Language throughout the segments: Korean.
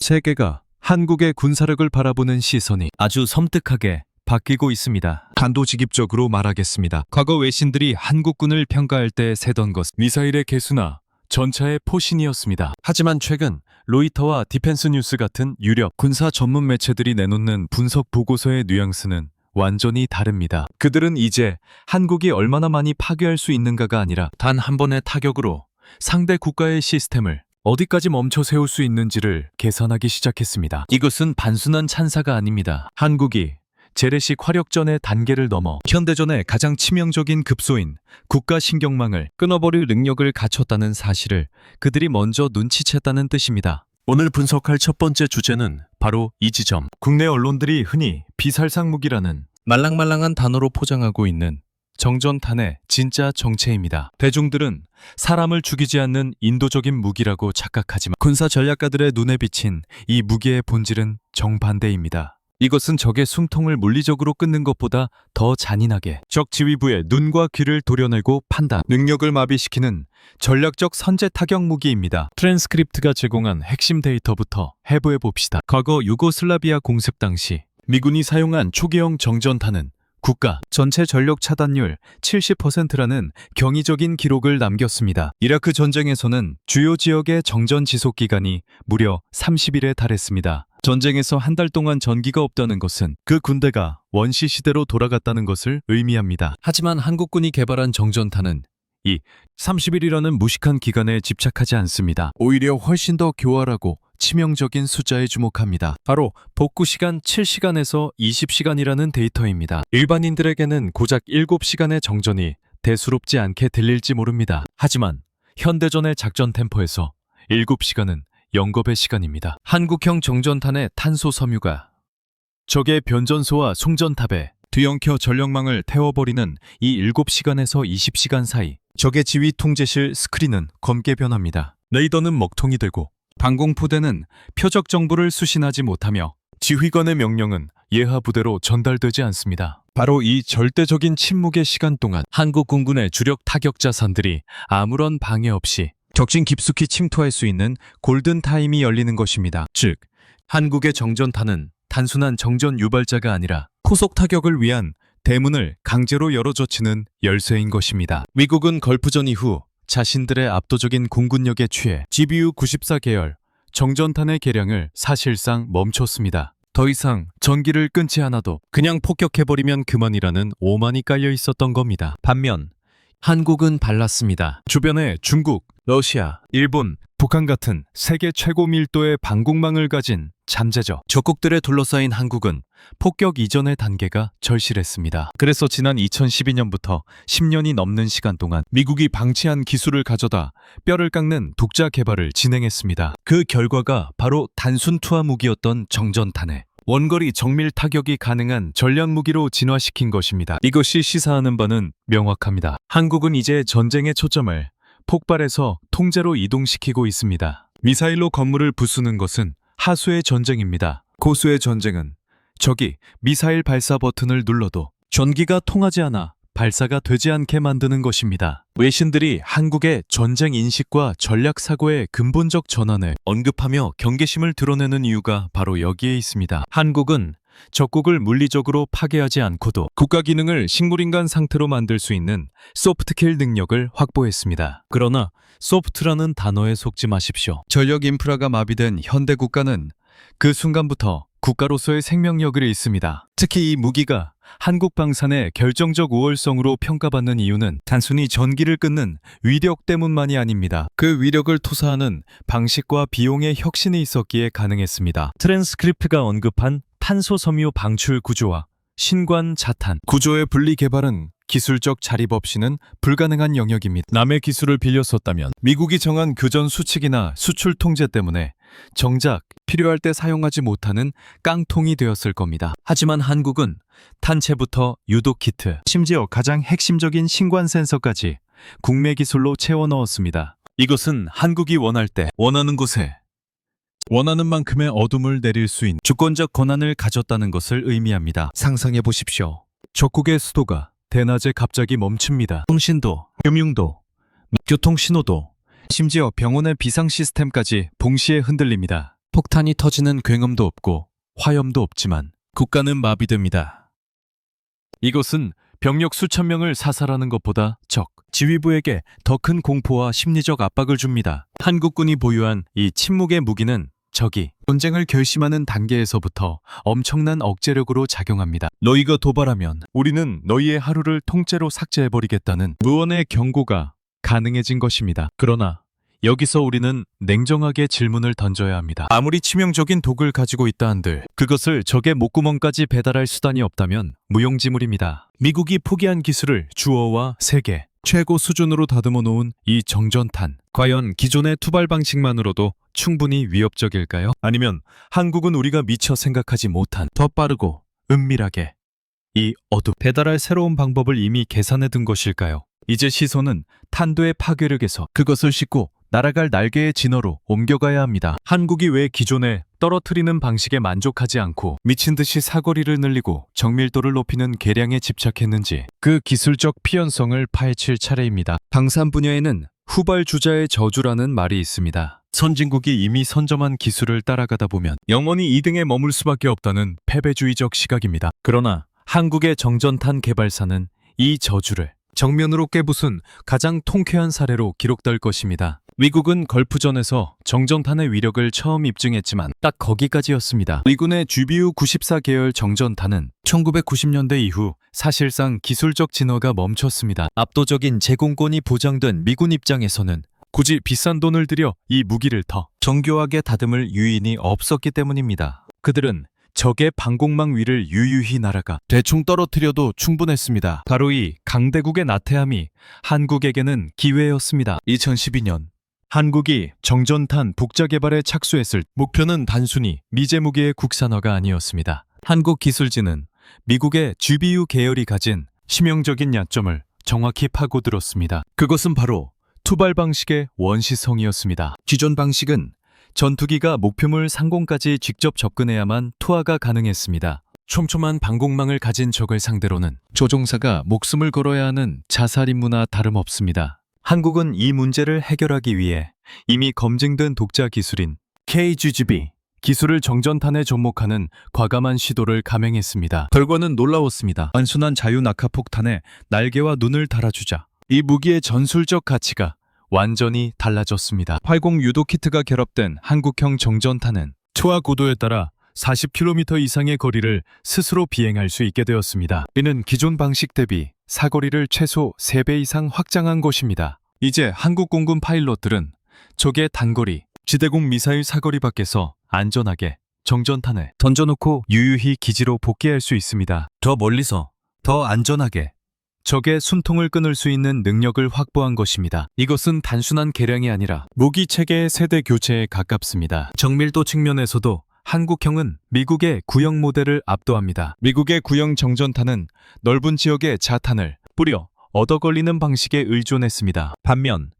세계가 한국의 군사력을 바라보는 시선이 아주 섬뜩하게 바뀌고 있습니다. 단도직입적으로 말하겠습니다. 과거 외신들이 한국군을 평가할 때 세던 것 미사일의 개수나 전차의 포신이었습니다. 하지만 최근 로이터와 디펜스 뉴스 같은 유력 군사 전문 매체들이 내놓는 분석 보고서의 뉘앙스는 완전히 다릅니다. 그들은 이제 한국이 얼마나 많이 파괴할 수 있는가가 아니라 단 한 번의 타격으로 상대 국가의 시스템을 어디까지 멈춰 세울 수 있는지를 계산하기 시작했습니다. 이것은 단순한 찬사가 아닙니다. 한국이 재래식 화력전의 단계를 넘어 현대전의 가장 치명적인 급소인 국가 신경망을 끊어버릴 능력을 갖췄다는 사실을 그들이 먼저 눈치챘다는 뜻입니다. 오늘 분석할 첫 번째 주제는 바로 이 지점. 국내 언론들이 흔히 비살상무기라는 말랑말랑한 단어로 포장하고 있는 정전탄의 진짜 정체입니다. 대중들은 사람을 죽이지 않는 인도적인 무기라고 착각하지만 군사 전략가들의 눈에 비친 이 무기의 본질은 정반대입니다. 이것은 적의 숨통을 물리적으로 끊는 것보다 더 잔인하게 적 지휘부의 눈과 귀를 도려내고 판단, 능력을 마비시키는 전략적 선제 타격 무기입니다. 트랜스크립트가 제공한 핵심 데이터부터 해부해 봅시다. 과거 유고슬라비아 공습 당시 미군이 사용한 초기형 정전탄은 국가 전체 전력 차단율 70%라는 경이적인 기록을 남겼습니다. 이라크 전쟁에서는 주요 지역의 정전 지속 기간이 무려 30일에 달했습니다. 전쟁에서 한 달 동안 전기가 없다는 것은 그 군대가 원시 시대로 돌아갔다는 것을 의미합니다. 하지만 한국군이 개발한 정전탄은 이 30일이라는 무식한 기간에 집착하지 않습니다. 오히려 훨씬 더 교활하고 치명적인 숫자에 주목합니다. 바로 복구 시간 7시간에서 20시간이라는 데이터입니다. 일반인들에게는 고작 7시간의 정전이 대수롭지 않게 들릴지 모릅니다. 하지만 현대전의 작전 템포에서 7시간은 영겁의 시간입니다. 한국형 정전탄의 탄소 섬유가 적의 변전소와 송전탑에 뒤엉켜 전력망을 태워버리는 이 7시간에서 20시간 사이 적의 지휘 통제실 스크린은 검게 변합니다. 레이더는 먹통이 되고 방공포대는 표적 정보를 수신하지 못하며 지휘관의 명령은 예하 부대로 전달되지 않습니다. 바로 이 절대적인 침묵의 시간 동안 한국 군군의 주력 타격 자산들이 아무런 방해 없이 적진 깊숙이 침투할 수 있는 골든타임이 열리는 것입니다. 즉, 한국의 정전탄은 단순한 정전 유발자가 아니라 후속 타격을 위한 대문을 강제로 열어젖히는 열쇠인 것입니다. 미국은 걸프전 이후 자신들의 압도적인 공군력에 취해 GBU-94 계열 정전탄의 개량을 사실상 멈췄습니다. 더 이상 전기를 끊지 않아도 그냥 폭격해버리면 그만이라는 오만이 깔려 있었던 겁니다. 반면 한국은 달랐습니다. 주변에 중국, 러시아, 일본, 북한 같은 세계 최고 밀도의 방공망을 가진 잠재적 적국들에 둘러싸인 한국은 폭격 이전의 단계가 절실했습니다. 그래서 지난 2012년부터 10년이 넘는 시간 동안 미국이 방치한 기술을 가져다 뼈를 깎는 독자 개발을 진행했습니다. 그 결과가 바로 단순 투하 무기였던 정전탄에 원거리 정밀 타격이 가능한 전략 무기로 진화시킨 것입니다. 이것이 시사하는 바는 명확합니다. 한국은 이제 전쟁의 초점을 폭발에서 통제로 이동시키고 있습니다. 미사일로 건물을 부수는 것은 하수의 전쟁입니다. 고수의 전쟁은 적이 미사일 발사 버튼을 눌러도 전기가 통하지 않아 발사가 되지 않게 만드는 것입니다. 외신들이 한국의 전쟁 인식과 전략 사고의 근본적 전환을 언급하며 경계심을 드러내는 이유가 바로 여기에 있습니다. 한국은 적국을 물리적으로 파괴하지 않고도 국가 기능을 식물인간 상태로 만들 수 있는 소프트킬 능력을 확보했습니다. 그러나 소프트라는 단어에 속지 마십시오. 전력 인프라가 마비된 현대 국가는 그 순간부터 국가로서의 생명력을 잃습니다. 특히 이 무기가 한국 방산의 결정적 우월성으로 평가받는 이유는 단순히 전기를 끊는 위력 때문만이 아닙니다. 그 위력을 투사하는 방식과 비용의 혁신이 있었기에 가능했습니다. 트랜스크립트가 언급한 탄소 섬유 방출 구조와 신관 자탄 구조의 분리 개발은 기술적 자립 없이는 불가능한 영역입니다. 남의 기술을 빌려 썼다면 미국이 정한 교전 수칙이나 수출 통제 때문에 정작 필요할 때 사용하지 못하는 깡통이 되었을 겁니다. 하지만 한국은 탄체부터 유도 키트, 심지어 가장 핵심적인 신관 센서까지 국내 기술로 채워 넣었습니다. 이것은 한국이 원할 때 원하는 곳에 원하는 만큼의 어둠을 내릴 수 있는 주권적 권한을 가졌다는 것을 의미합니다. 상상해 보십시오. 적국의 수도가 대낮에 갑자기 멈춥니다. 통신도, 금융도, 교통신호도, 심지어 병원의 비상 시스템까지 동시에 흔들립니다. 폭탄이 터지는 굉음도 없고 화염도 없지만 국가는 마비됩니다. 이것은 병력 수천 명을 사살하는 것보다 지휘부에게 더 큰 공포와 심리적 압박을 줍니다. 한국군이 보유한 이 침묵의 무기는 적이 전쟁을 결심하는 단계에서부터 엄청난 억제력으로 작용합니다. 너희가 도발하면 우리는 너희의 하루를 통째로 삭제해버리겠다는 무언의 경고가 가능해진 것입니다. 그러나 여기서 우리는 냉정하게 질문을 던져야 합니다. 아무리 치명적인 독을 가지고 있다 한들 그것을 적의 목구멍까지 배달할 수단이 없다면 무용지물입니다. 미국이 포기한 기술을 주어와 세계 최고 수준으로 다듬어 놓은 이 정전탄, 과연 기존의 투발 방식만으로도 충분히 위협적일까요? 아니면 한국은 우리가 미처 생각하지 못한 더 빠르고 은밀하게 이 배달할 새로운 방법을 이미 계산해 둔 것일까요? 이제 시선은 탄도의 파괴력에서 그것을 싣고 날아갈 날개의 진화로 옮겨가야 합니다. 한국이 왜 기존의 떨어뜨리는 방식에 만족하지 않고 미친 듯이 사거리를 늘리고 정밀도를 높이는 계량에 집착했는지 그 기술적 피연성을 파헤칠 차례입니다. 방산 분야에는 후발주자의 저주라는 말이 있습니다. 선진국이 이미 선점한 기술을 따라가다 보면 영원히 2등에 머물 수밖에 없다는 패배주의적 시각입니다. 그러나 한국의 정전탄 개발사는 이 저주를 정면으로 깨부순 가장 통쾌한 사례로 기록될 것입니다. 미국은 걸프전에서 정전탄의 위력을 처음 입증했지만 딱 거기까지였습니다. 미군의 GBU 94 계열 정전탄은 1990년대 이후 사실상 기술적 진화가 멈췄습니다. 압도적인 제공권이 보장된 미군 입장에서는 굳이 비싼 돈을 들여 이 무기를 더 정교하게 다듬을 유인이 없었기 때문입니다. 그들은 적의 방공망 위를 유유히 날아가 대충 떨어뜨려도 충분했습니다. 바로 이 강대국의 나태함이 한국에게는 기회였습니다. 2012년 한국이 정전탄 북자 개발에 착수했을 목표는 단순히 미제 무기의 국산화가 아니었습니다. 한국기술진은 미국의 GBU 계열이 가진 치명적인 약점을 정확히 파고들었습니다. 그것은 바로 투발 방식의 원시성이었습니다. 기존 방식은 전투기가 목표물 상공까지 직접 접근해야만 투하가 가능했습니다. 촘촘한 방공망을 가진 적을 상대로는 조종사가 목숨을 걸어야 하는 자살 임무나 다름없습니다. 한국은 이 문제를 해결하기 위해 이미 검증된 독자 기술인 KGGB 기술을 정전탄에 접목하는 과감한 시도를 감행했습니다. 결과는 놀라웠습니다. 단순한 자유 낙하폭탄에 날개와 눈을 달아주자 이 무기의 전술적 가치가 완전히 달라졌습니다. 80 유도 키트가 결합된 한국형 정전탄은 투하 고도에 따라 40km 이상의 거리를 스스로 비행할 수 있게 되었습니다. 이는 기존 방식 대비 사거리를 최소 3배 이상 확장한 것입니다. 이제 한국 공군 파일럿들은 적의 단거리, 지대공 미사일 사거리 밖에서 안전하게 정전탄을 던져놓고 유유히 기지로 복귀할 수 있습니다. 더 멀리서 더 안전하게 적의 숨통을 끊을 수 있는 능력을 확보한 것입니다. 이것은 단순한 개량이 아니라 무기 체계의 세대 교체에 가깝습니다. 정밀도 측면에서도 한국형은 미국의 구형 모델을 압도합니다. 미국의 구형 정전탄은 넓은 지역에 자탄을 뿌려 얻어 걸리는 방식에 의존했습니다. 반면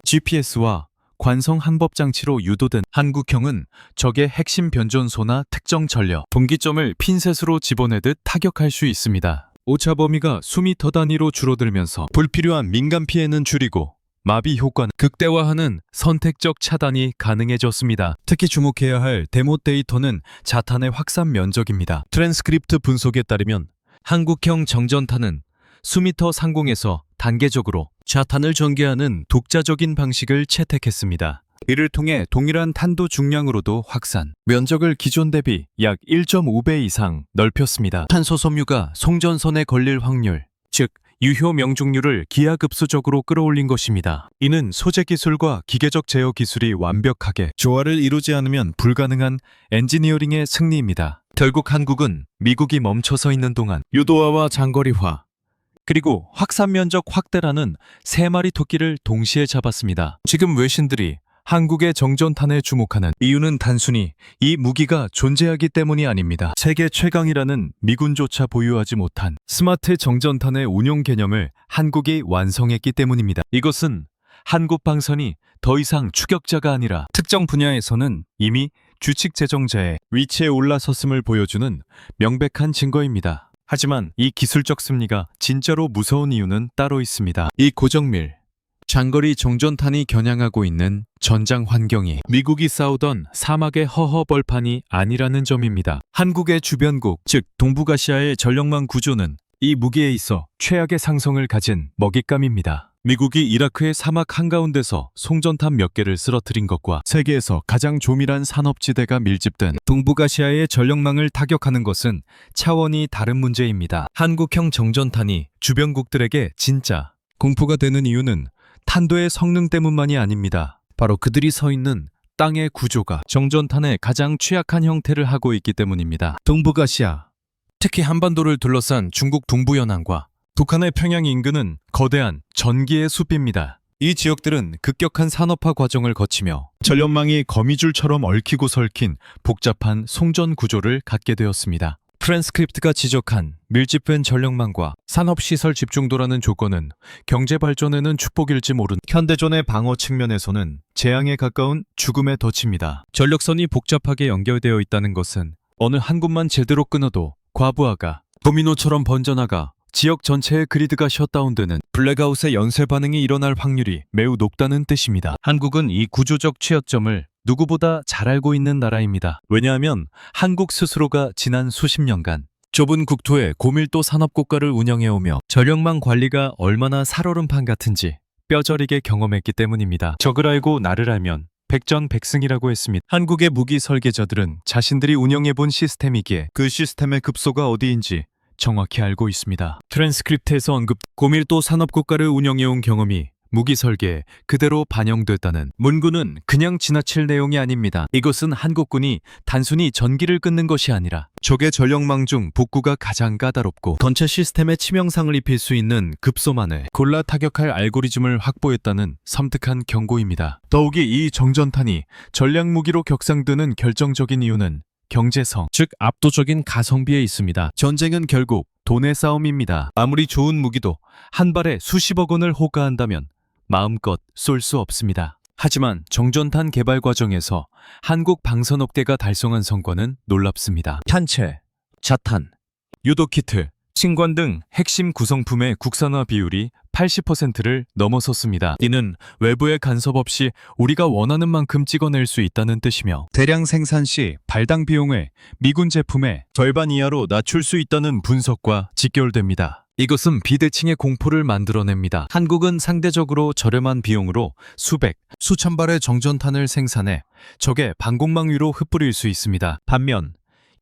GPS와 관성 항법 장치로 유도된 한국형은 적의 핵심 변전소나 특정 전력, 분기점을 핀셋으로 집어내듯 타격할 수 있습니다. 오차 범위가 수미터 단위로 줄어들면서 불필요한 민간 피해는 줄이고 마비 효과는 극대화하는 선택적 차단이 가능해졌습니다. 특히 주목해야 할 데모 데이터는 자탄의 확산 면적입니다. 트랜스크립트 분석에 따르면 한국형 정전탄은 수미터 상공에서 단계적으로 자탄을 전개하는 독자적인 방식을 채택했습니다. 이를 통해 동일한 탄도 중량으로도 확산, 면적을 기존 대비 약 1.5배 이상 넓혔습니다. 탄소 섬유가 송전선에 걸릴 확률, 즉 유효 명중률을 기하급수적으로 끌어올린 것입니다. 이는 소재 기술과 기계적 제어 기술이 완벽하게 조화를 이루지 않으면 불가능한 엔지니어링의 승리입니다. 결국 한국은 미국이 멈춰서 있는 동안 유도화와 장거리화, 그리고 확산 면적 확대라는 세 마리 토끼를 동시에 잡았습니다. 지금 외신들이 한국의 정전탄에 주목하는 이유는 단순히 이 무기가 존재하기 때문이 아닙니다. 세계 최강이라는 미군조차 보유하지 못한 스마트 정전탄의 운용 개념을 한국이 완성했기 때문입니다. 이것은 한국 방산이 더 이상 추격자가 아니라 특정 분야에서는 이미 규칙 제정자의 위치에 올라섰음을 보여주는 명백한 증거입니다. 하지만 이 기술적 승리가 진짜로 무서운 이유는 따로 있습니다. 이 고정밀, 장거리 정전탄이 겨냥하고 있는 전장 환경이 미국이 싸우던 사막의 허허벌판이 아니라는 점입니다. 한국의 주변국, 즉 동북아시아의 전력망 구조는 이 무기에 있어 최악의 상성을 가진 먹잇감입니다. 미국이 이라크의 사막 한가운데서 송전탄 몇 개를 쓰러뜨린 것과 세계에서 가장 조밀한 산업지대가 밀집된 동북아시아의 전력망을 타격하는 것은 차원이 다른 문제입니다. 한국형 정전탄이 주변국들에게 진짜 공포가 되는 이유는 탄도의 성능 때문만이 아닙니다. 바로 그들이 서 있는 땅의 구조가 정전탄의 가장 취약한 형태를 하고 있기 때문입니다. 동북아시아, 특히 한반도를 둘러싼 중국 동부연안과 북한의 평양 인근은 거대한 전기의 숲입니다. 이 지역들은 급격한 산업화 과정을 거치며 전력망이 거미줄처럼 얽히고 설킨 복잡한 송전 구조를 갖게 되었습니다. 트랜스크립트가 지적한 밀집된 전력망과 산업시설 집중도라는 조건은 경제 발전에는 축복일지 모른 현대전의 방어 측면에서는 재앙에 가까운 죽음의 덫입니다. 전력선이 복잡하게 연결되어 있다는 것은 어느 한 곳만 제대로 끊어도 과부하가 도미노처럼 번져나가 지역 전체의 그리드가 셧다운되는 블랙아웃의 연쇄 반응이 일어날 확률이 매우 높다는 뜻입니다. 한국은 이 구조적 취약점을 누구보다 잘 알고 있는 나라입니다. 왜냐하면 한국 스스로가 지난 수십 년간 좁은 국토에 고밀도 산업국가를 운영해오며 전력망 관리가 얼마나 살얼음판 같은지 뼈저리게 경험했기 때문입니다. 적을 알고 나를 알면 백전백승이라고 했습니다. 한국의 무기 설계자들은 자신들이 운영해본 시스템이기에 그 시스템의 급소가 어디인지 정확히 알고 있습니다. 트랜스크립트에서 언급 고밀도 산업국가를 운영해온 경험이 무기 설계에 그대로 반영됐다는 문구는 그냥 지나칠 내용이 아닙니다. 이것은 한국군이 단순히 전기를 끊는 것이 아니라 적의 전력망 중 복구가 가장 까다롭고 전체 시스템에 치명상을 입힐 수 있는 급소만을 골라 타격할 알고리즘을 확보했다는 섬뜩한 경고입니다. 더욱이 이 정전탄이 전략무기로 격상되는 결정적인 이유는 경제성, 즉 압도적인 가성비에 있습니다. 전쟁은 결국 돈의 싸움입니다. 아무리 좋은 무기도 한 발에 수십억 원을 호가한다면 마음껏 쏠 수 없습니다. 하지만 정전탄 개발 과정에서 한국 방산업계가 달성한 성과는 놀랍습니다. 탄체, 자탄, 유도키트, 신관 등 핵심 구성품의 국산화 비율이 80%를 넘어섰습니다. 이는 외부의 간섭 없이 우리가 원하는 만큼 찍어낼 수 있다는 뜻이며 대량 생산 시 발당 비용을 미군 제품의 절반 이하로 낮출 수 있다는 분석과 직결됩니다. 이것은 비대칭의 공포를 만들어냅니다. 한국은 상대적으로 저렴한 비용으로 수백, 수천 발의 정전탄을 생산해 적의 방공망 위로 흩뿌릴 수 있습니다. 반면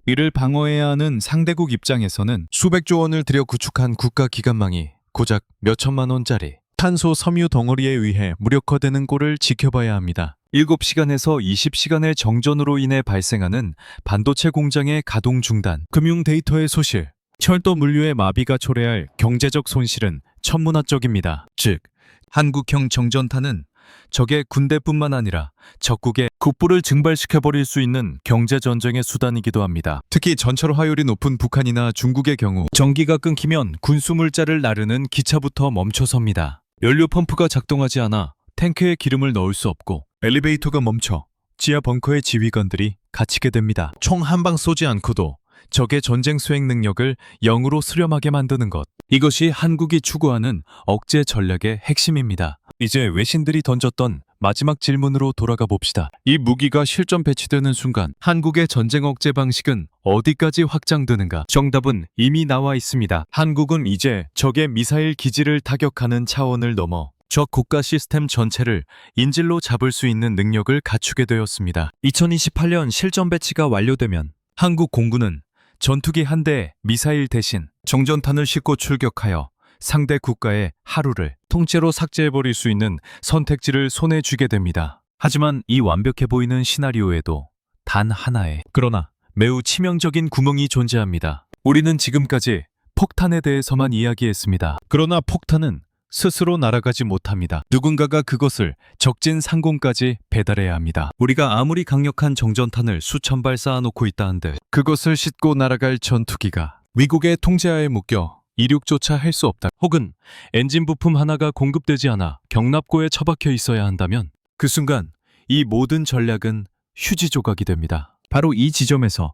이를 방어해야 하는 상대국 입장에서는 수백조 원을 들여 구축한 국가 기관망이 고작 몇천만 원짜리 탄소 섬유 덩어리에 의해 무력화되는 꼴을 지켜봐야 합니다. 7시간에서 20시간의 정전으로 인해 발생하는 반도체 공장의 가동 중단, 금융 데이터의 소실, 철도 물류의 마비가 초래할 경제적 손실은 천문학적입니다. 즉, 한국형 정전탄은 적의 군대뿐만 아니라 적국의 국부를 증발시켜버릴 수 있는 경제전쟁의 수단이기도 합니다. 특히 전철 화율이 높은 북한이나 중국의 경우 전기가 끊기면 군수물자를 나르는 기차부터 멈춰섭니다. 연료 펌프가 작동하지 않아 탱크에 기름을 넣을 수 없고 엘리베이터가 멈춰 지하 벙커의 지휘관들이 갇히게 됩니다. 총 한 방 쏘지 않고도 적의 전쟁 수행 능력을 0으로 수렴하게 만드는 것. 이것이 한국이 추구하는 억제 전략의 핵심입니다. 이제 외신들이 던졌던 마지막 질문으로 돌아가 봅시다. 이 무기가 실전 배치되는 순간 한국의 전쟁 억제 방식은 어디까지 확장되는가? 정답은 이미 나와 있습니다. 한국은 이제 적의 미사일 기지를 타격하는 차원을 넘어 적 국가 시스템 전체를 인질로 잡을 수 있는 능력을 갖추게 되었습니다. 2028년 실전 배치가 완료되면 한국 공군은 전투기 한 대에 미사일 대신 정전탄을 싣고 출격하여 상대 국가의 하루를 통째로 삭제해버릴 수 있는 선택지를 손에 쥐게 됩니다. 하지만 이 완벽해 보이는 시나리오에도 단 하나의, 그러나 매우 치명적인 구멍이 존재합니다. 우리는 지금까지 폭탄에 대해서만 이야기했습니다. 그러나 폭탄은 스스로 날아가지 못합니다. 누군가가 그것을 적진 상공까지 배달해야 합니다. 우리가 아무리 강력한 정전탄을 수천 발 쌓아놓고 있다 한들 그것을 싣고 날아갈 전투기가 미국의 통제하에 묶여 이륙조차 할 수 없다. 혹은 엔진 부품 하나가 공급되지 않아 경납고에 처박혀 있어야 한다면 그 순간 이 모든 전략은 휴지 조각이 됩니다. 바로 이 지점에서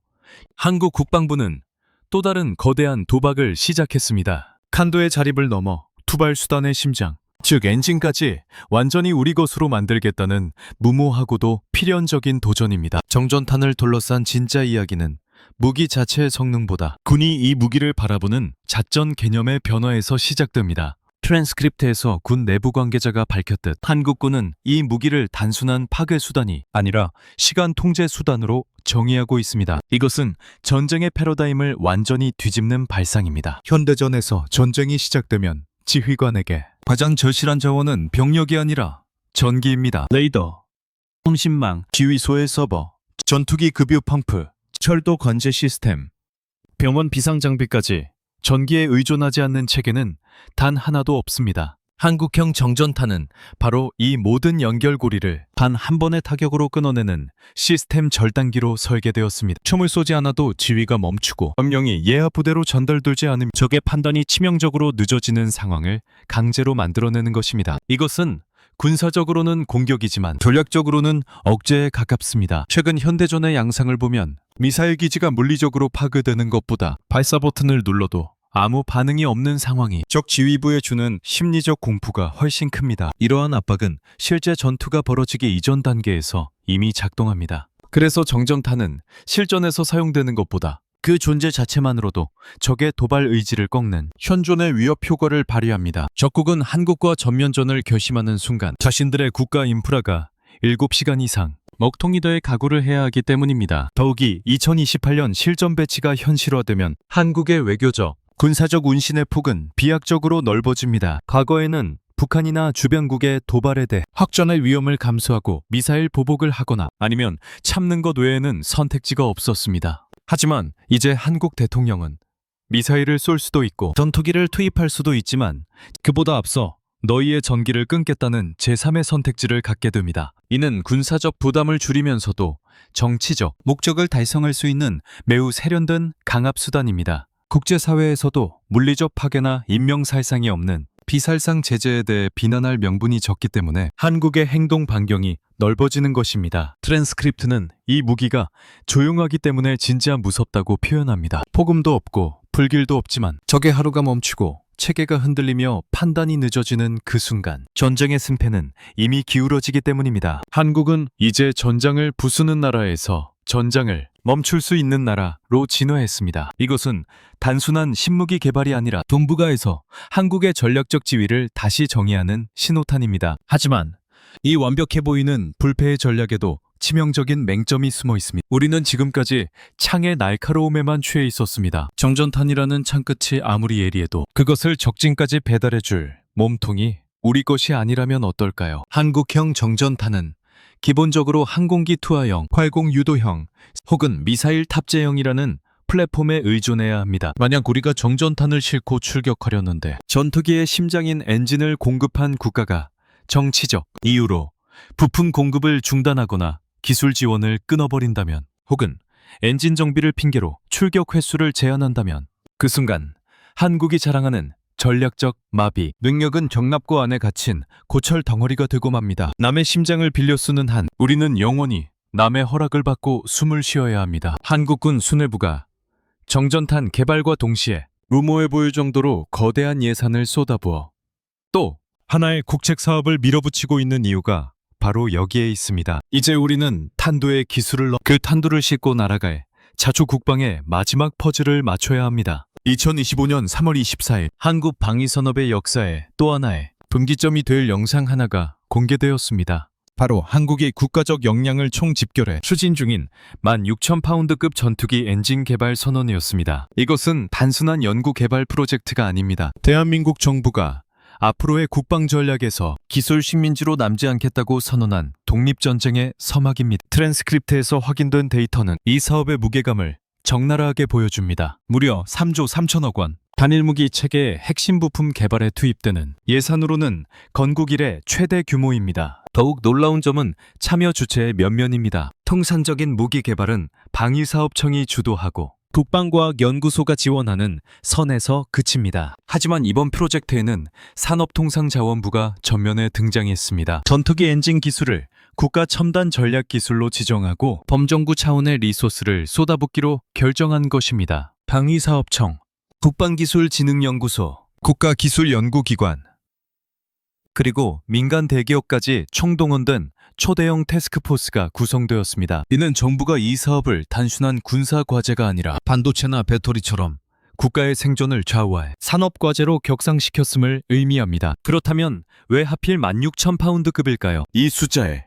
한국 국방부는 또 다른 거대한 도박을 시작했습니다. 칸도의 자립을 넘어 투발 수단의 심장, 즉 엔진까지 완전히 우리 것으로 만들겠다는 무모하고도 필연적인 도전입니다. 정전탄을 둘러싼 진짜 이야기는 무기 자체의 성능보다 군이 이 무기를 바라보는 잣전 개념의 변화에서 시작됩니다. 트랜스크립트에서 군 내부 관계자가 밝혔듯 한국군은 이 무기를 단순한 파괴 수단이 아니라 시간 통제 수단으로 정의하고 있습니다. 이것은 전쟁의 패러다임을 완전히 뒤집는 발상입니다. 현대전에서 전쟁이 시작되면 지휘관에게 가장 절실한 자원은 병력이 아니라 전기입니다. 레이더, 통신망, 지휘소의 서버, 전투기 급유 펌프, 철도 관제 시스템, 병원 비상 장비까지 전기에 의존하지 않는 체계는 단 하나도 없습니다. 한국형 정전탄은 바로 이 모든 연결고리를 단 한 번의 타격으로 끊어내는 시스템 절단기로 설계되었습니다. 총을 쏘지 않아도 지휘가 멈추고 명령이 예하 부대로 전달되지 않으면 적의 판단이 치명적으로 늦어지는 상황을 강제로 만들어내는 것입니다. 이것은 군사적으로는 공격이지만 전략적으로는 억제에 가깝습니다. 최근 현대전의 양상을 보면 미사일 기지가 물리적으로 파괴되는 것보다 발사 버튼을 눌러도 아무 반응이 없는 상황이 적 지휘부에 주는 심리적 공포가 훨씬 큽니다. 이러한 압박은 실제 전투가 벌어지기 이전 단계에서 이미 작동합니다. 그래서 정전탄은 실전에서 사용되는 것보다 그 존재 자체만으로도 적의 도발 의지를 꺾는 현존의 위협 효과를 발휘합니다. 적국은 한국과 전면전을 결심하는 순간 자신들의 국가 인프라가 7시간 이상 먹통이 될 각오를 해야 하기 때문입니다. 더욱이 2028년 실전 배치가 현실화되면 한국의 외교적, 군사적 운신의 폭은 비약적으로 넓어집니다. 과거에는 북한이나 주변국의 도발에 대해 확전의 위험을 감수하고 미사일 보복을 하거나 아니면 참는 것 외에는 선택지가 없었습니다. 하지만 이제 한국 대통령은 미사일을 쏠 수도 있고 전투기를 투입할 수도 있지만 그보다 앞서 너희의 전기를 끊겠다는 제3의 선택지를 갖게 됩니다. 이는 군사적 부담을 줄이면서도 정치적 목적을 달성할 수 있는 매우 세련된 강압수단입니다. 국제사회에서도 물리적 파괴나 인명살상이 없는 비살상 제재에 대해 비난할 명분이 적기 때문에 한국의 행동 반경이 넓어지는 것입니다. 트랜스크립트는 이 무기가 조용하기 때문에 진짜 무섭다고 표현합니다. 폭음도 없고 불길도 없지만 적의 하루가 멈추고 체계가 흔들리며 판단이 늦어지는 그 순간 전쟁의 승패는 이미 기울어지기 때문입니다. 한국은 이제 전장을 부수는 나라에서 전장을 멈출 수 있는 나라로 진화했습니다. 이것은 단순한 신무기 개발이 아니라 동북아에서 한국의 전략적 지위를 다시 정의하는 신호탄입니다. 하지만 이 완벽해 보이는 불패의 전략에도 치명적인 맹점이 숨어 있습니다. 우리는 지금까지 창의 날카로움에만 취해 있었습니다. 정전탄이라는 창끝이 아무리 예리해도 그것을 적진까지 배달해줄 몸통이 우리 것이 아니라면 어떨까요? 한국형 정전탄은 기본적으로 항공기 투하형, 활공 유도형 혹은 미사일 탑재형이라는 플랫폼에 의존해야 합니다. 만약 우리가 정전탄을 싣고 출격하려는데 전투기의 심장인 엔진을 공급한 국가가 정치적 이유로 부품 공급을 중단하거나 기술 지원을 끊어버린다면 혹은 엔진 정비를 핑계로 출격 횟수를 제한한다면 그 순간 한국이 자랑하는 전략적 마비, 능력은 경납고 안에 갇힌 고철 덩어리가 되고 맙니다. 남의 심장을 빌려 쓰는 한 우리는 영원히 남의 허락을 받고 숨을 쉬어야 합니다. 한국군 수뇌부가 정전탄 개발과 동시에 루모해 보일 정도로 거대한 예산을 쏟아부어 또 하나의 국책 사업을 밀어붙이고 있는 이유가 바로 여기에 있습니다. 이제 우리는 탄두의 기술을 그 탄두를 싣고 날아갈 자주 국방의 마지막 퍼즐을 맞춰야 합니다. 2025년 3월 24일 한국 방위산업의 역사에 또 하나의 분기점이 될 영상 하나가 공개되었습니다. 바로 한국의 국가적 역량을 총집결해 추진 중인 16,000파운드급 전투기 엔진 개발 선언이었습니다. 이것은 단순한 연구 개발 프로젝트가 아닙니다. 대한민국 정부가 앞으로의 국방 전략에서 기술 식민지로 남지 않겠다고 선언한 독립전쟁의 서막입니다. 트랜스크립트에서 확인된 데이터는 이 사업의 무게감을 적나라하게 보여줍니다. 무려 3조 3천억 원. 단일무기 체계의 핵심 부품 개발에 투입되는 예산으로는 건국 이래 최대 규모입니다. 더욱 놀라운 점은 참여 주체의 면면입니다. 통상적인 무기 개발은 방위사업청이 주도하고 국방과학연구소가 지원하는 선에서 그칩니다. 하지만 이번 프로젝트에는 산업통상자원부가 전면에 등장했습니다. 전투기 엔진 기술을 국가 첨단 전략 기술로 지정하고 범정부 차원의 리소스를 쏟아붓기로 결정한 것입니다. 방위사업청, 국방기술진흥연구소, 국가기술연구기관. 그리고 민간 대기업까지 총동원된 초대형 태스크포스가 구성되었습니다. 이는 정부가 이 사업을 단순한 군사 과제가 아니라 반도체나 배터리처럼 국가의 생존을 좌우할 산업과제로 격상시켰음을 의미합니다. 그렇다면 왜 하필 16,000파운드급일까요? 이 숫자에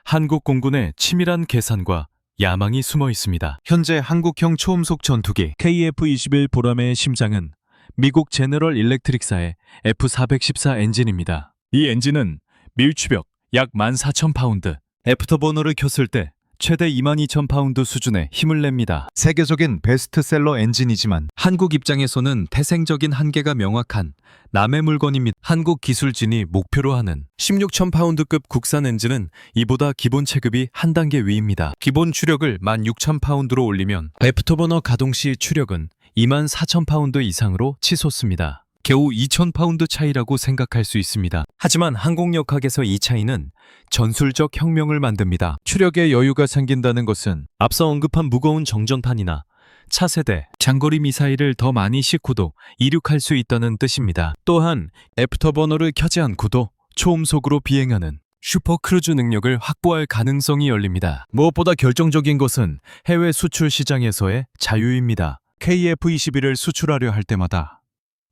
한국 공군의 치밀한 계산과 야망이 숨어 있습니다. 현재 한국형 초음속 전투기 KF-21 보람의 심장은 미국 제너럴 일렉트릭사의 F414 엔진입니다. 이 엔진은 밀추력 약 14,000파운드, 애프터버너를 켰을 때 최대 22,000파운드 수준의 힘을 냅니다. 세계적인 베스트셀러 엔진이지만 한국 입장에서는 태생적인 한계가 명확한 남의 물건입니다. 한국 기술진이 목표로 하는 16,000파운드급 국산 엔진은 이보다 기본 체급이 한 단계 위입니다. 기본 추력을 16,000파운드로 올리면 애프터버너 가동 시 추력은 24,000파운드 이상으로 치솟습니다. 겨우 2,000파운드 차이라고 생각할 수 있습니다. 하지만 항공역학에서 이 차이는 전술적 혁명을 만듭니다. 추력에 여유가 생긴다는 것은 앞서 언급한 무거운 정전탄이나 차세대, 장거리 미사일을 더 많이 싣고도 이륙할 수 있다는 뜻입니다. 또한 애프터버너를 켜지 않고도 초음속으로 비행하는 슈퍼크루즈 능력을 확보할 가능성이 열립니다. 무엇보다 결정적인 것은 해외 수출 시장에서의 자유입니다. KF-21을 수출하려 할 때마다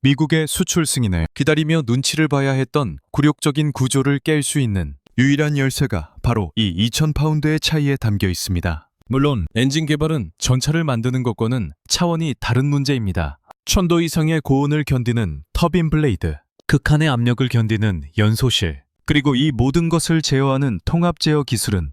미국의 수출 승인을 기다리며 눈치를 봐야 했던 굴욕적인 구조를 깰 수 있는 유일한 열쇠가 바로 이 2,000파운드의 차이에 담겨 있습니다. 물론 엔진 개발은 전차를 만드는 것과는 차원이 다른 문제입니다. 1,000도 이상의 고온을 견디는 터빈 블레이드, 극한의 압력을 견디는 연소실, 그리고 이 모든 것을 제어하는 통합 제어 기술은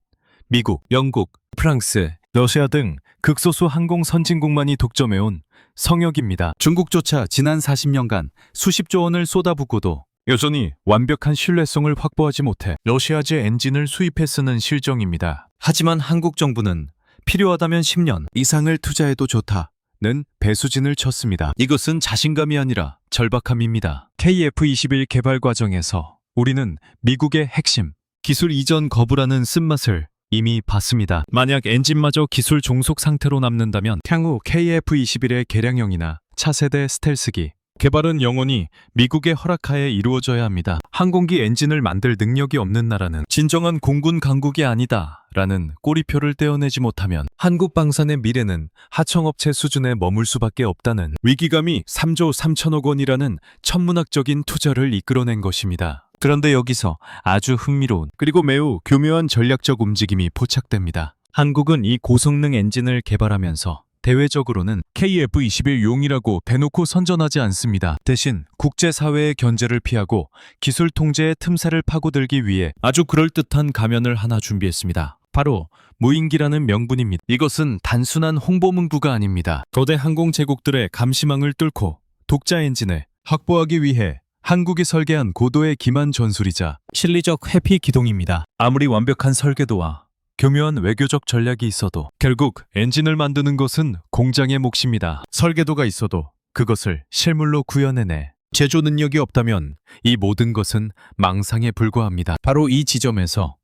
미국, 영국, 프랑스, 러시아 등 극소수 항공 선진국만이 독점해온 성역입니다. 중국조차 지난 40년간 수십조 원을 쏟아붓고도 여전히 완벽한 신뢰성을 확보하지 못해 러시아제 엔진을 수입해 쓰는 실정입니다. 하지만 한국 정부는 필요하다면 10년 이상을 투자해도 좋다는 배수진을 쳤습니다. 이것은 자신감이 아니라 절박함입니다. KF-21 개발 과정에서 우리는 미국의 핵심, 기술 이전 거부라는 쓴맛을 이미 봤습니다. 만약 엔진마저 기술 종속 상태로 남는다면 향후 KF-21의 개량형이나 차세대 스텔스기 개발은 영원히 미국의 허락하에 이루어져야 합니다. 항공기 엔진을 만들 능력이 없는 나라는 진정한 공군 강국이 아니다 라는 꼬리표를 떼어내지 못하면 한국 방산의 미래는 하청업체 수준에 머물 수밖에 없다는 위기감이 3조 3천억 원이라는 천문학적인 투자를 이끌어낸 것입니다. 그런데 여기서 아주 흥미로운 그리고 매우 교묘한 전략적 움직임이 포착됩니다. 한국은 이 고성능 엔진을 개발하면서 대외적으로는 KF-21용이라고 대놓고 선전하지 않습니다. 대신 국제사회의 견제를 피하고 기술 통제의 틈새를 파고들기 위해 아주 그럴듯한 가면을 하나 준비했습니다. 바로 무인기라는 명분입니다. 이것은 단순한 홍보 문구가 아닙니다. 거대 항공 제국들의 감시망을 뚫고 독자 엔진을 확보하기 위해 한국이 설계한 고도의 기만 전술이자 실리적 회피 기동입니다. 아무리 완벽한 설계도와 교묘한 외교적 전략이 있어도 결국 엔진을 만드는 것은 공장의 몫입니다. 설계도가 있어도 그것을 실물로 구현해내 제조 능력이 없다면 이 모든 것은 망상에 불과합니다. 바로 이 지점에서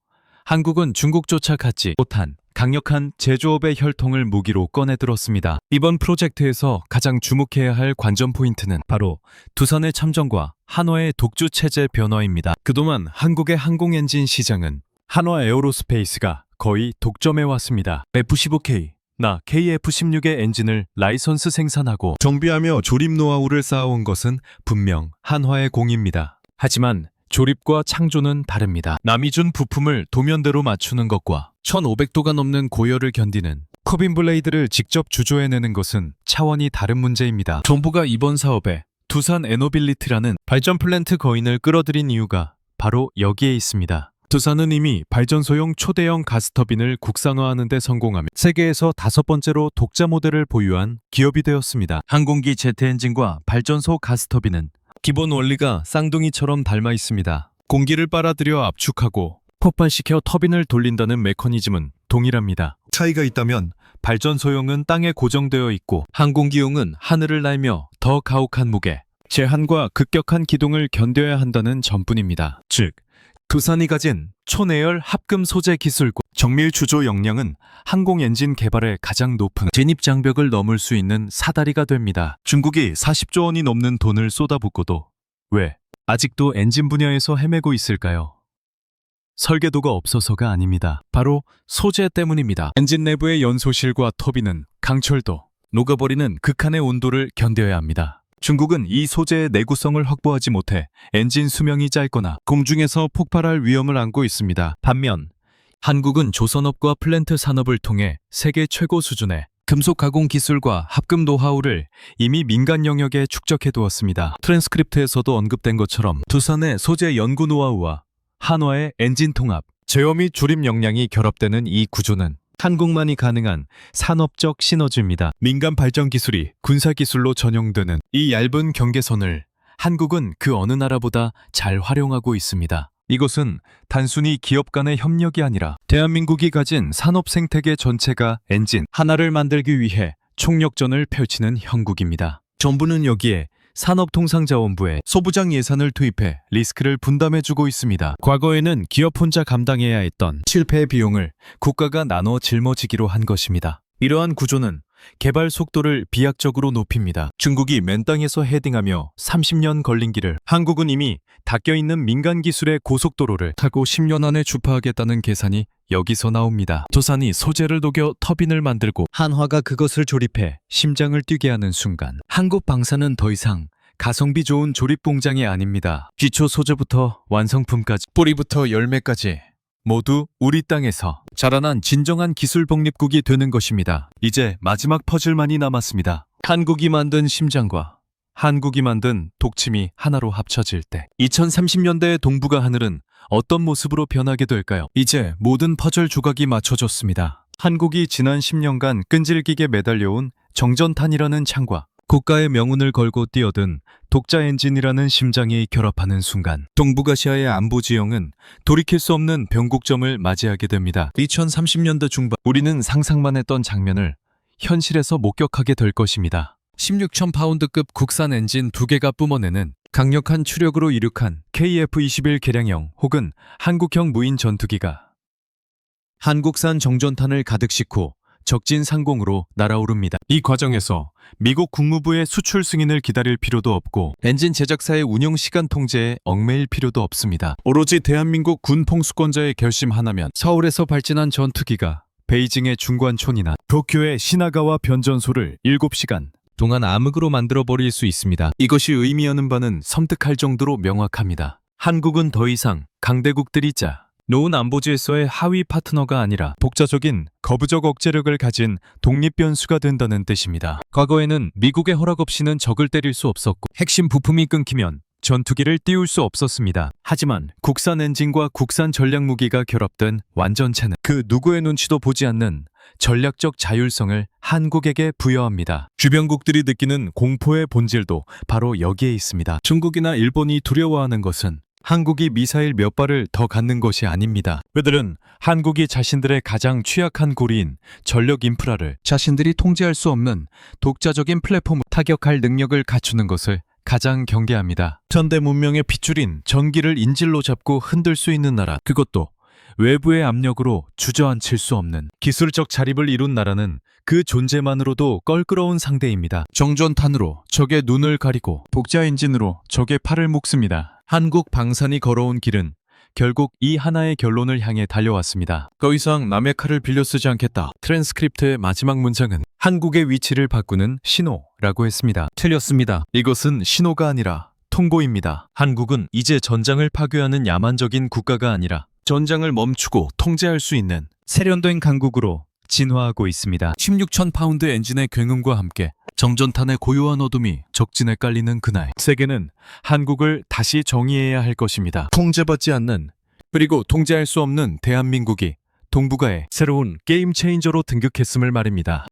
한국은 중국조차 갖지 못한 강력한 제조업의 혈통을 무기로 꺼내들었습니다. 이번 프로젝트에서 가장 주목해야 할 관전 포인트는 바로 두산의 참전과 한화의 독주 체제 변화입니다. 그동안 한국의 항공 엔진 시장은 한화 에어로스페이스가 거의 독점해왔습니다. F-15K, 나 KF-16의 엔진을 라이선스 생산하고 정비하며 조립 노하우를 쌓아온 것은 분명 한화의 공입니다. 하지만 조립과 창조는 다릅니다. 남이 준 부품을 도면대로 맞추는 것과 1500도가 넘는 고열을 견디는 커빈 블레이드를 직접 주조해내는 것은 차원이 다른 문제입니다. 정부가 이번 사업에 두산 에너빌리티라는 발전 플랜트 거인을 끌어들인 이유가 바로 여기에 있습니다. 두산은 이미 발전소용 초대형 가스터빈을 국산화하는 데 성공하며 세계에서 5번째로 독자 모델을 보유한 기업이 되었습니다. 항공기 제트 엔진과 발전소 가스터빈은 기본 원리가 쌍둥이처럼 닮아 있습니다. 공기를 빨아들여 압축하고 폭발시켜 터빈을 돌린다는 메커니즘은 동일합니다. 차이가 있다면 발전소용은 땅에 고정되어 있고 항공기용은 하늘을 날며 더 가혹한 무게, 제한과 급격한 기동을 견뎌야 한다는 점뿐입니다. 즉, 두산이 가진 초내열 합금 소재 기술과 정밀 주조 역량은 항공 엔진 개발의 가장 높은 진입 장벽을 넘을 수 있는 사다리가 됩니다. 중국이 40조 원이 넘는 돈을 쏟아붓고도 왜 아직도 엔진 분야에서 헤매고 있을까요? 설계도가 없어서가 아닙니다. 바로 소재 때문입니다. 엔진 내부의 연소실과 터빈은 강철도, 녹아버리는 극한의 온도를 견뎌야 합니다. 중국은 이 소재의 내구성을 확보하지 못해 엔진 수명이 짧거나 공중에서 폭발할 위험을 안고 있습니다. 반면 한국은 조선업과 플랜트 산업을 통해 세계 최고 수준의 금속 가공 기술과 합금 노하우를 이미 민간 영역에 축적해 두었습니다. 트랜스크립트에서도 언급된 것처럼 두산의 소재 연구 노하우와 한화의 엔진 통합, 제어 및 조립 역량이 결합되는 이 구조는 한국만이 가능한 산업적 시너지입니다. 민간 발전 기술이 군사 기술로 전용되는 이 얇은 경계선을 한국은 그 어느 나라보다 잘 활용하고 있습니다. 이것은 단순히 기업 간의 협력이 아니라 대한민국이 가진 산업 생태계 전체가 엔진 하나를 만들기 위해 총력전을 펼치는 형국입니다. 정부는 여기에 산업통상자원부에 소부장 예산을 투입해 리스크를 분담해주고 있습니다. 과거에는 기업 혼자 감당해야 했던 실패의 비용을 국가가 나눠 짊어지기로 한 것입니다. 이러한 구조는 개발 속도를 비약적으로 높입니다. 중국이 맨 땅에서 헤딩하며 30년 걸린 길을 한국은 이미 닦여있는 민간 기술의 고속도로를 타고 10년 안에 주파하겠다는 계산이 여기서 나옵니다. 두산이 소재를 녹여 터빈을 만들고 한화가 그것을 조립해 심장을 뛰게 하는 순간 한국 방산은 더 이상 가성비 좋은 조립 공장이 아닙니다. 기초 소재부터 완성품까지, 뿌리부터 열매까지 모두 우리 땅에서 자라난 진정한 기술 독립국이 되는 것입니다. 이제 마지막 퍼즐만이 남았습니다. 한국이 만든 심장과 한국이 만든 독침이 하나로 합쳐질 때 2030년대의 동북아 하늘은 어떤 모습으로 변하게 될까요? 이제 모든 퍼즐 조각이 맞춰졌습니다. 한국이 지난 10년간 끈질기게 매달려온 정전탄이라는 창과 국가의 명운을 걸고 뛰어든 독자 엔진이라는 심장이 결합하는 순간 동북아시아의 안보 지형은 돌이킬 수 없는 변곡점을 맞이하게 됩니다. 2030년대 중반 우리는 상상만 했던 장면을 현실에서 목격하게 될 것입니다. 16,000 파운드급 국산 엔진 2개가 뿜어내는 강력한 추력으로 이륙한 KF-21 개량형 혹은 한국형 무인 전투기가 한국산 정전탄을 가득 싣고 적진 상공으로 날아오릅니다. 이 과정에서 미국 국무부의 수출 승인을 기다릴 필요도 없고 엔진 제작사의 운영 시간 통제에 얽매일 필요도 없습니다. 오로지 대한민국 군 통수권자의 결심 하나면 서울에서 발진한 전투기가 베이징의 중관촌이나 도쿄의 시나가와 변전소를 7시간 동안 암흑으로 만들어버릴 수 있습니다. 이것이 의미하는 바는 섬뜩할 정도로 명확합니다. 한국은 더 이상 강대국들이 놓은 안보질서의 하위 파트너가 아니라 독자적인 거부적 억제력을 가진 독립변수가 된다는 뜻입니다. 과거에는 미국의 허락 없이는 적을 때릴 수 없었고 핵심 부품이 끊기면 전투기를 띄울 수 없었습니다. 하지만 국산 엔진과 국산 전략무기가 결합된 완전체는 그 누구의 눈치도 보지 않는 전략적 자율성을 한국에게 부여합니다. 주변국들이 느끼는 공포의 본질도 바로 여기에 있습니다. 중국이나 일본이 두려워하는 것은 한국이 미사일 몇 발을 더 갖는 것이 아닙니다. 그들은 한국이 자신들의 가장 취약한 고리인 전력 인프라를 자신들이 통제할 수 없는 독자적인 플랫폼을 타격할 능력을 갖추는 것을 가장 경계합니다. 현대 문명의 핏줄인 전기를 인질로 잡고 흔들 수 있는 나라, 그것도 외부의 압력으로 주저앉힐 수 없는 기술적 자립을 이룬 나라는 그 존재만으로도 껄끄러운 상대입니다. 정전탄으로 적의 눈을 가리고 독자 엔진으로 적의 팔을 묶습니다. 한국 방산이 걸어온 길은 결국 이 하나의 결론을 향해 달려왔습니다. 더 이상 남의 칼을 빌려 쓰지 않겠다. 트랜스크립트의 마지막 문장은 한국의 위치를 바꾸는 신호라고 했습니다. 틀렸습니다. 이것은 신호가 아니라 통보입니다. 한국은 이제 전장을 파괴하는 야만적인 국가가 아니라 전장을 멈추고 통제할 수 있는 세련된 강국으로 진화하고 있습니다. 16,000 파운드 엔진의 굉음과 함께 정전탄의 고요한 어둠이 적진에 깔리는 그날, 세계는 한국을 다시 정의해야 할 것입니다. 통제받지 않는, 그리고 통제할 수 없는 대한민국이 동북아의 새로운 게임 체인저로 등극했음을 말입니다.